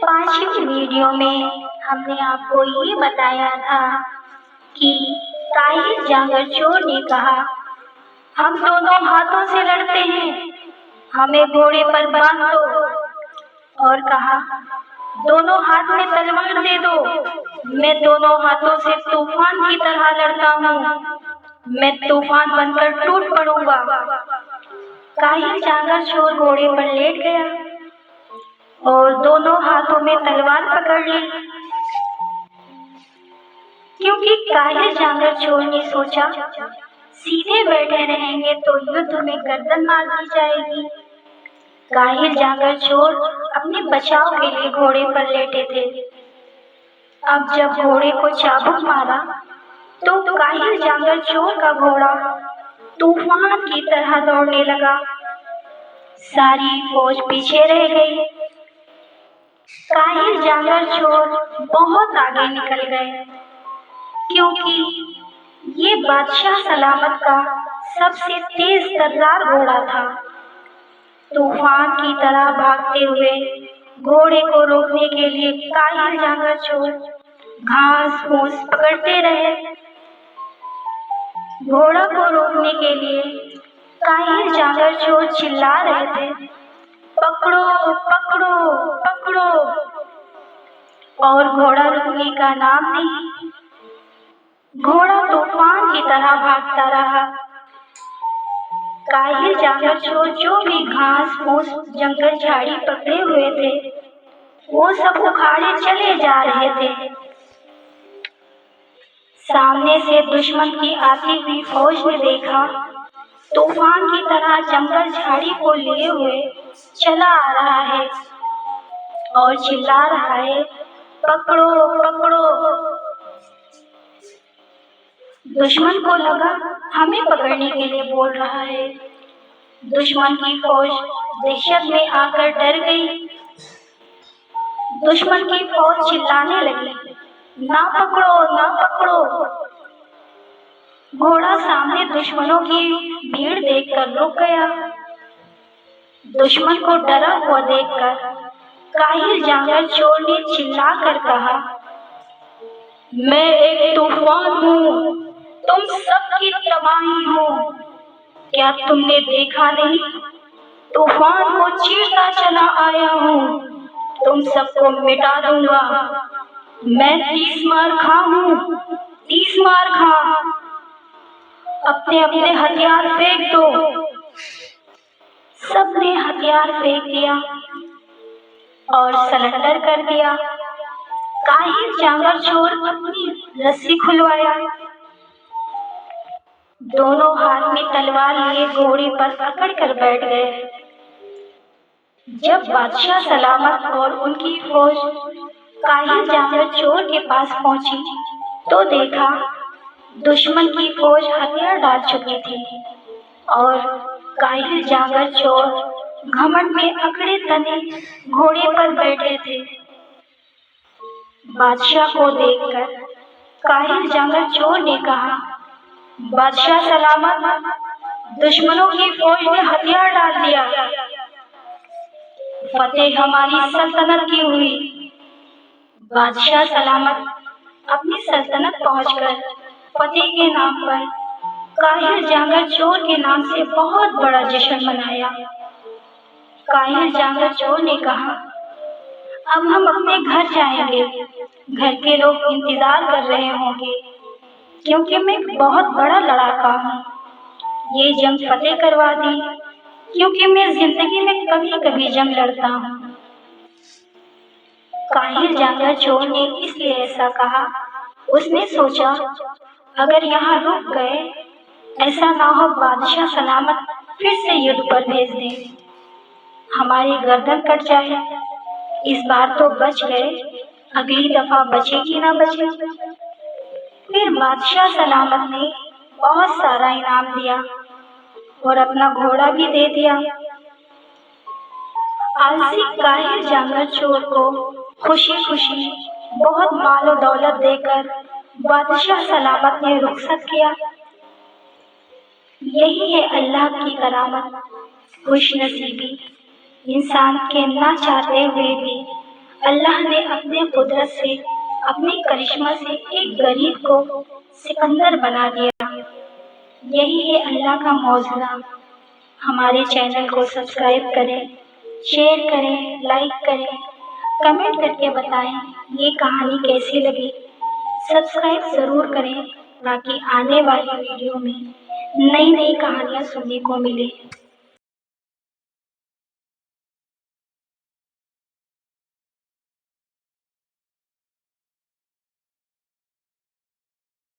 पांचवी वीडियो में हमने आपको ये बताया था कि ताहिर जांगर चोर ने कहा, हम दोनों हाथों से लड़ते हैं, हमें घोड़े पर बांध दो। और कहा, दोनों हाथ में तलवार दे दो, मैं दोनों हाथों से तूफान की तरह लड़ता हूँ, मैं तूफान बनकर टूट पड़ूंगा। ताहिर जांगर चोर घोड़े पर लेट गया और दोनों हाथों में तलवार पकड़ ली, क्योंकि ताहिर जांगर चोर ने सोचा सीधे बैठे रहेंगे तो युद्ध में गर्दन मार दी जाएगी। ताहिर जांगर चोर अपने बचाव के लिए घोड़े पर लेटे थे। अब जब घोड़े को चाबुक मारा तो ताहिर जांगर चोर का घोड़ा तूफान की तरह दौड़ने लगा। सारी फौज पीछे रह गई। ताहिर जांगर चोर बहुत आगे निकल गए, क्योंकि ये बादशाह सलामत का सबसे तेज तर्रार घोड़ा था। तूफान की तरह भागते हुए घोड़े को रोकने के लिए ताहिर जांगर चोर घास फूस पकड़ते रहे। घोड़ा को रोकने के लिए ताहिर जांगर चोर चिल्ला रहे थे, पकड़ो पकड़ो पकड़ो, और घोड़ा रुकने का नाम नहीं। घोड़ा तूफान की तरह भागता रहा। ताहिर जांगर चोर जो भी घास फूस जंगल झाड़ी पकड़े हुए थे वो सब उखाड़े चले जा रहे थे। सामने से दुश्मन की आती हुई फौज ने देखा, तूफान की तरह जंगल झाड़ी को लिए हुए चला आ रहा है और चिल्ला रहा है, पकड़ो पकड़ो। दुश्मन को लगा हमें पकड़ने के लिए बोल रहा है। दुश्मन की फौज दहशत में आकर डर गई। दुश्मन की फौज चिल्लाने लगी, ना पकड़ो ना पकड़ो। घोड़ा सामने दुश्मनों की भीड़ देखकर रुक गया। दुश्मन को डरा हुआ देखकर ताहिर जांगर चोर ने चिल्लाकर कहा, मैं एक तूफान हूँ, तुम सबकी तबाही हो। क्या तुमने देखा नहीं, तूफान को चीरता चला आया हूँ, तुम सबको मिटा दूंगा। मैं 30 मार खा हूँ, 30 मार खा। अपने अपने हथियार फेंक दो। सबने हथियार फेंक दिया और सरेंडर कर दिया। ताहिर जांगर चोर अपनी रस्सी खुलवाया, दोनों हाथ में तलवार लिए घोड़े पर अकड़ कर बैठ गए। जब बादशाह सलामत और उनकी फौज ताहिर जांगर चोर के पास पहुंची तो देखा दुश्मन की फौज हथियार डाल चुकी थी और ताहिर जांगर चोर घमंड में अकड़े तने घोड़े पर बैठे थे। बादशाह को देखकर ताहिर जांगर चोर ने कहा, बादशाह सलामत, दुश्मनों की फौज ने हथियार डाल दिया, फतेह हमारी सल्तनत की हुई। बादशाह सलामत अपनी सल्तनत पहुंचकर फतेह के नाम पर ताहिर जांगर चोर के नाम से बहुत बड़ा जश्न मनाया। ताहिर जांगर चोर ने कहा, अब हम अपने घर जाएंगे, घर के लोग इंतजार कर रहे होंगे, क्योंकि मैं बहुत बड़ा लड़ाका हूँ। ये जंग फतेह करवा दी, क्योंकि मैं जिंदगी में कभी कभी जंग लड़ता हूँ। ताहिर जांगर चोर ने इसलिए ऐसा कहा। उसने सोचा, अगर यहाँ रुक गए, ऐसा ना हो बादशाह सलामत फिर से युद्ध पर भेज दे, हमारी गर्दन कट जाए। इस बार तो बच गए, अगली दफा बचेगी ना बचे। फिर बादशाह सलामत ने बहुत सारा इनाम दिया और अपना घोड़ा भी दे दिया। आलसी ताहिर जांगर चोर को खुशी खुशी बहुत मालो दौलत देकर बादशाह सलामत ने रुखसत किया। यही है अल्लाह की करामत, खुशनसीबी। इंसान के ना चाहते हुए भी अल्लाह ने अपने कुदरत से, अपने करिश्मा से एक गरीब को सिकंदर बना दिया। यही है अल्लाह का मौजज़ा। हमारे चैनल को सब्सक्राइब करें, शेयर करें, लाइक करें, कमेंट करके बताएं ये कहानी कैसी लगी। सब्सक्राइब ज़रूर करें ताकि आने वाली वीडियो में नई नई कहानियाँ सुनने को मिले।